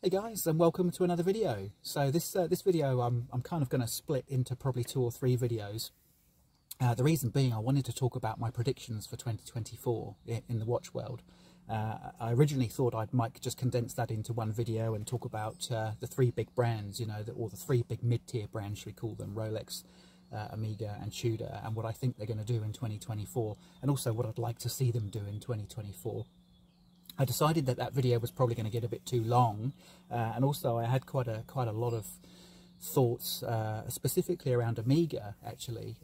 Hey guys, and welcome to another video. So this video I'm kind of going to split into probably 2 or 3 videos. The reason being, I wanted to talk about my predictions for 2024 in the watch world. I originally thought I might just condense that into one video and talk about the 3 big brands, or the 3 big mid-tier brands, should we call them, Rolex, Omega and Tudor, and what I think they're going to do in 2024, and also what I'd like to see them do in 2024. I decided that that video was probably going to get a bit too long, and also I had quite a lot of thoughts specifically around Omega actually.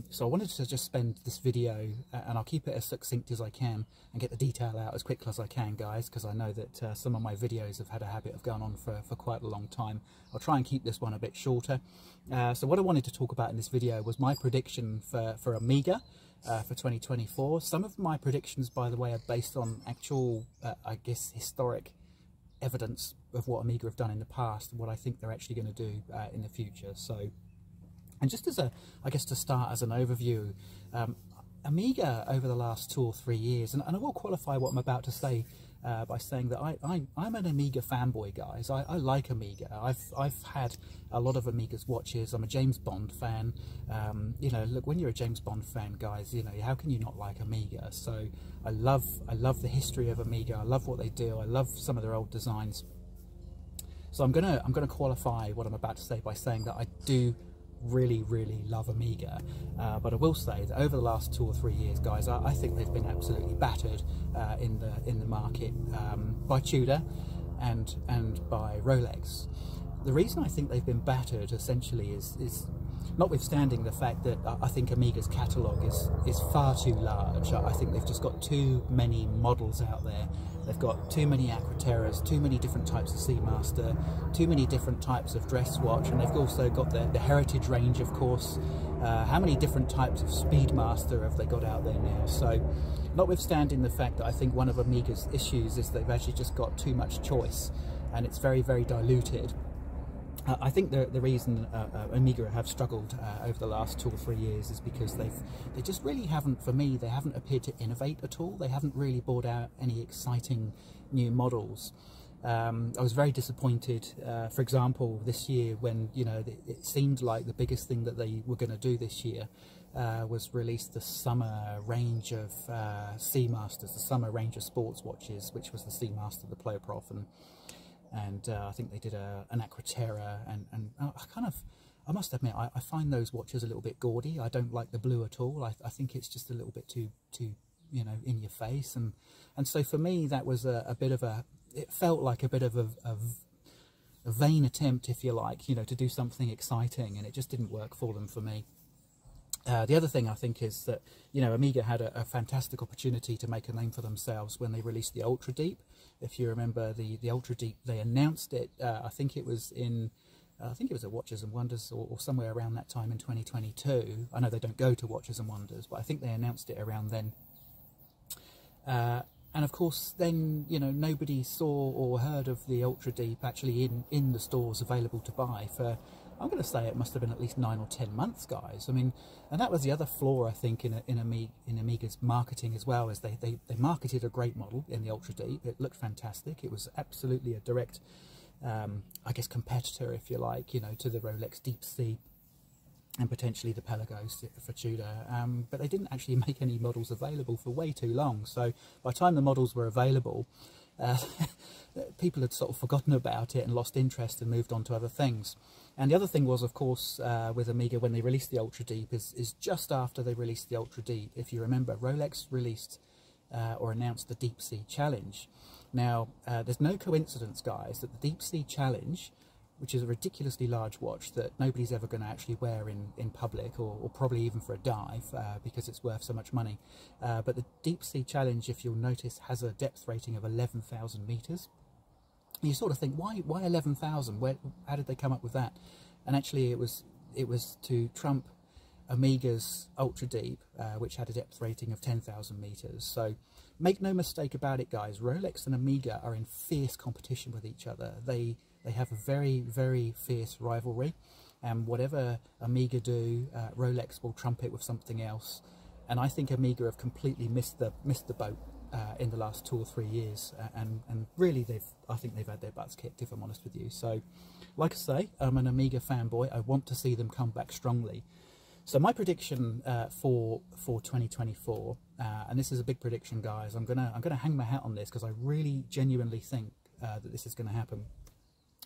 So I wanted to just spend this video, and I'll keep it as succinct as I can and get the detail out as quickly as I can, guys, because I know that some of my videos have had a habit of going on for quite a long time. I'll try and keep this one a bit shorter. So what I wanted to talk about in this video was my prediction for Omega for 2024. Some of my predictions, by the way, are based on actual, I guess, historic evidence of what Omega have done in the past and what I think they're actually going to do in the future. So, and just as I guess to start as an overview, Omega over the last 2 or 3 years, and I will qualify what I'm about to say by saying that I'm an Omega fanboy, guys. I like Omega. I've had a lot of Omega's watches. I'm a James Bond fan. Look, when you're a James Bond fan, guys, how can you not like Omega? So I love the history of Omega. I love what they do. I love some of their old designs. So I'm gonna qualify what I'm about to say by saying that I do really love Omega, but I will say that over the last 2 or 3 years, guys, I think they've been absolutely battered in the market by Tudor and by Rolex. The reason I think they've been battered essentially is notwithstanding the fact that I think Omega's catalogue is far too large. I think they've just got too many models out there. They've got too many Aquaterras, too many different types of Seamaster, too many different types of dress watch, and they've also got the heritage range, of course. How many different types of Speedmaster have they got out there now? So notwithstanding the fact that I think one of Omega's issues is they've actually just got too much choice and it's very diluted. I think the reason Omega have struggled over the last 2 or 3 years is because they just really haven't, for me, they haven't appeared to innovate at all. They haven't really brought out any exciting new models. I was very disappointed, for example, this year when it seemed like the biggest thing that they were going to do this year was release the summer range of Seamasters, the summer range of sports watches, which was the Seamaster, the Ploprof, and I think they did an Aquaterra, and I must admit, I find those watches a little bit gaudy. I don't like the blue at all. I think it's just a little bit too in your face, and so for me that was a bit of it felt like a bit of a vain attempt, if you like, to do something exciting, and it just didn't work for them for me. The other thing I think is that Omega had a fantastic opportunity to make a name for themselves when they released the Ultra Deep. If you remember the Ultra Deep, they announced it. I think it was at Watches and Wonders or somewhere around that time in 2022. I know they don't go to Watches and Wonders, but I think they announced it around then. And of course, then nobody saw or heard of the Ultra Deep actually in the stores available to buy for, I'm going to say it must have been at least 9 or 10 months, guys. I mean, and that was the other flaw, I think, in Omega's marketing as well, is they marketed a great model in the Ultra Deep. It looked fantastic. It was absolutely a direct, I guess, competitor, if you like, to the Rolex Deep Sea and potentially the Pelagos for Tudor. But they didn't actually make any models available for way too long. So by the time the models were available, people had sort of forgotten about it and lost interest and moved on to other things. And the other thing was, of course, with Omega, when they released the Ultra Deep, is just after they released the Ultra Deep, if you remember, Rolex released or announced the Deep Sea Challenge. Now, there's no coincidence, guys, that the Deep Sea Challenge, which is a ridiculously large watch that nobody's ever going to actually wear in public, or probably even for a dive, because it's worth so much money. But the Deep Sea Challenge, if you'll notice, has a depth rating of 11,000 meters. You sort of think, why 11,000? How did they come up with that? And actually, it was to trump Omega's Ultra Deep, which had a depth rating of 10,000 meters. So make no mistake about it, guys. Rolex and Omega are in fierce competition with each other. They have a very fierce rivalry, and whatever Omega do, Rolex will trump it with something else. And I think Omega have completely missed the boat in the last 2 or 3 years, and really I think they've had their butts kicked, if I'm honest with you. So like I say, I'm an Amiga fanboy. I want to see them come back strongly. So my prediction for 2024, and this is a big prediction, guys. I'm gonna hang my hat on this because I really genuinely think that this is going to happen.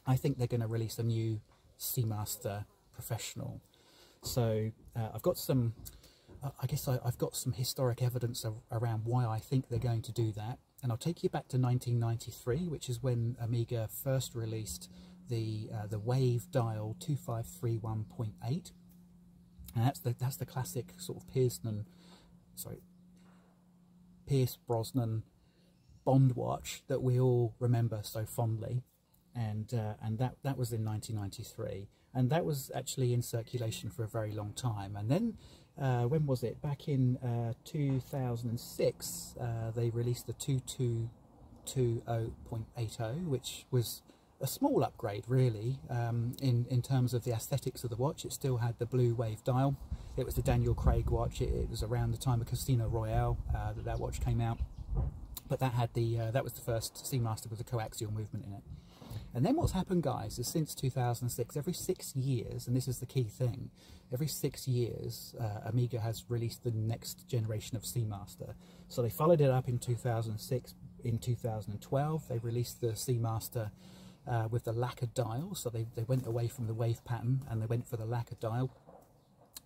I think they're going to release a new Seamaster Professional. So I've got some, I guess I've got some historic evidence around why I think they're going to do that. And I'll take you back to 1993, which is when Amiga first released the Wave Dial 2531.8. And that's the classic sort of Pierce Brosnan Bond watch that we all remember so fondly. And that was in 1993, and that was actually in circulation for a very long time. And then when was it? Back in 2006, they released the 2220.80, which was a small upgrade, really, in terms of the aesthetics of the watch. It still had the blue wave dial. It was the Daniel Craig watch. It was around the time of Casino Royale that watch came out, but that had that was the first Seamaster with a coaxial movement in it. And then what's happened, guys, is since 2006, every 6 years, and this is the key thing, every 6 years, Amiga has released the next generation of Seamaster. So they followed it up in 2006. In 2012, they released the Seamaster with the lacquered dial. So they went away from the wave pattern and they went for the lacquered dial.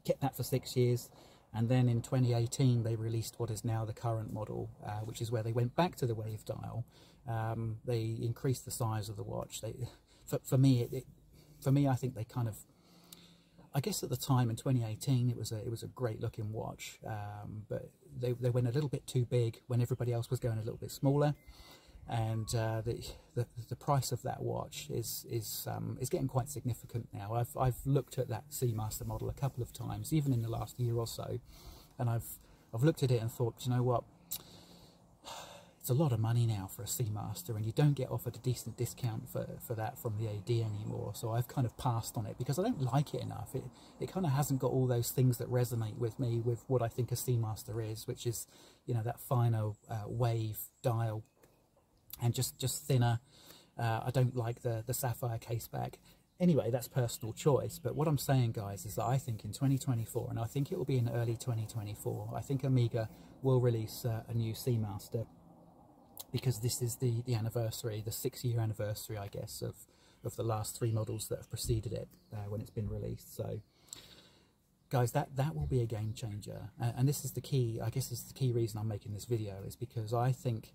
Kept that for 6 years. And then in 2018, they released what is now the current model, which is where they went back to the wave dial. They increased the size of the watch. For me, I think they kind of, I guess at the time in 2018, it was a great looking watch, but they went a little bit too big when everybody else was going a little bit smaller. And the price of that watch is getting quite significant now. I've looked at that Seamaster model a couple of times, even in the last year or so, and I've looked at it and thought, you know what, it's a lot of money now for a Seamaster, and you don't get offered a decent discount for that from the AD anymore. So I've kind of passed on it because I don't like it enough. It kind of hasn't got all those things that resonate with me with what I think a Seamaster is, which is, you know, that finer wave dial. And just thinner. I don't like the sapphire caseback. Anyway, that's personal choice. But what I'm saying, guys, is that I think in 2024, and I think it will be in early 2024, I think Amiga will release a new Seamaster, because this is the anniversary, the 6-year anniversary, I guess, of the last 3 models that have preceded it when it's been released. So, guys, that will be a game changer. And this is the key, I guess this is the key reason I'm making this video, is because I think,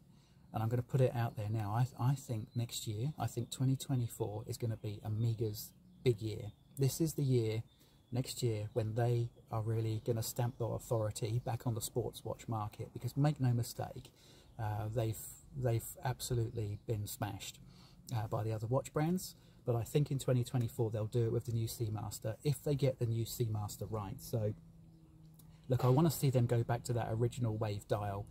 and I'm going to put it out there now, I think next year, I think 2024 is going to be Amiga's big year. This is the year, next year, when they are really going to stamp their authority back on the sports watch market, because make no mistake, they've absolutely been smashed by the other watch brands. But I think in 2024 they'll do it with the new Seamaster, if they get the new Seamaster right. So look, I want to see them go back to that original wave dial.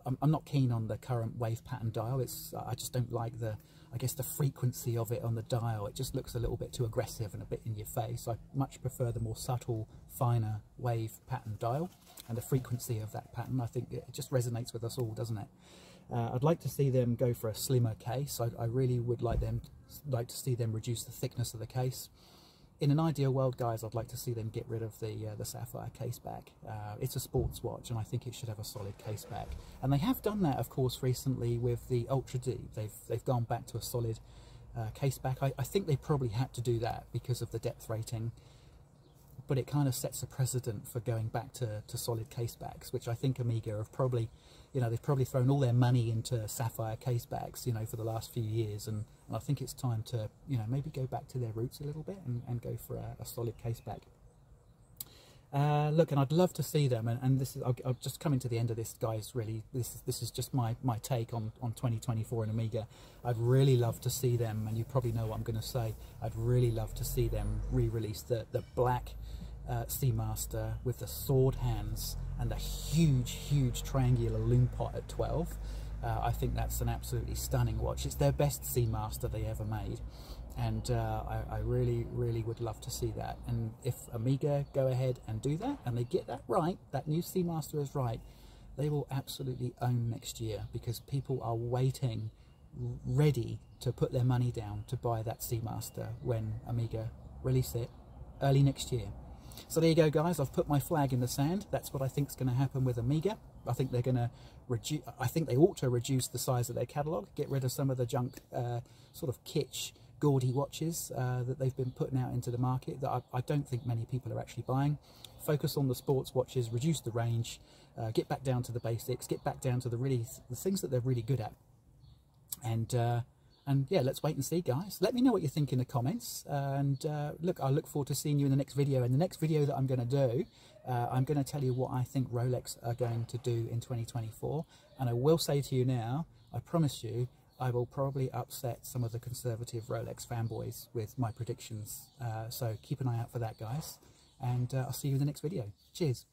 I'm not keen on the current wave pattern dial. I just don't like the frequency of it on the dial. It just looks a little bit too aggressive and a bit in your face. I much prefer the more subtle, finer wave pattern dial, and the frequency of that pattern, I think it just resonates with us all, doesn't it? I'd like to see them go for a slimmer case. I really would like to see them reduce the thickness of the case. In an ideal world, guys, I'd like to see them get rid of the sapphire caseback. It's a sports watch, and I think it should have a solid caseback. And they have done that, of course, recently with the Ultra D. They've gone back to a solid caseback. I think they probably had to do that because of the depth rating, but it kind of sets a precedent for going back to solid casebacks, which I think Amiga have probably, you know, they've probably thrown all their money into sapphire casebacks, you know, for the last few years, and I think it's time to, you know, maybe go back to their roots a little bit and go for a solid caseback. Look, and I'd love to see them, and this is, I'm just coming to the end of this, guys. Really, this is just my take on 2024 and Amiga. I'd really love to see them, and you probably know what I'm going to say. I'd really love to see them re-release the black Seamaster with the sword hands and the huge triangular loom pot at 12. I think that's an absolutely stunning watch. It's their best Seamaster they ever made, and I really would love to see that. And if Amiga go ahead and do that, and they get that right, that new Seamaster is right, they will absolutely own next year, because people are waiting, ready to put their money down to buy that Seamaster when Amiga release it early next year. So there you go, guys. I've put my flag in the sand. That's what I think is going to happen with Amiga. I think they're going to reduce. I think they ought to reduce the size of their catalogue, get rid of some of the junk, sort of kitsch, gaudy watches that they've been putting out into the market that I don't think many people are actually buying. Focus on the sports watches, reduce the range, get back down to the basics, get back down to the things that they're really good at. And yeah, let's wait and see, guys. Let me know what you think in the comments. And look, I look forward to seeing you in the next video. In the next video that I'm going to do, I'm going to tell you what I think Rolex are going to do in 2024. And I will say to you now, I promise you, I will probably upset some of the conservative Rolex fanboys with my predictions. So keep an eye out for that, guys. And I'll see you in the next video. Cheers.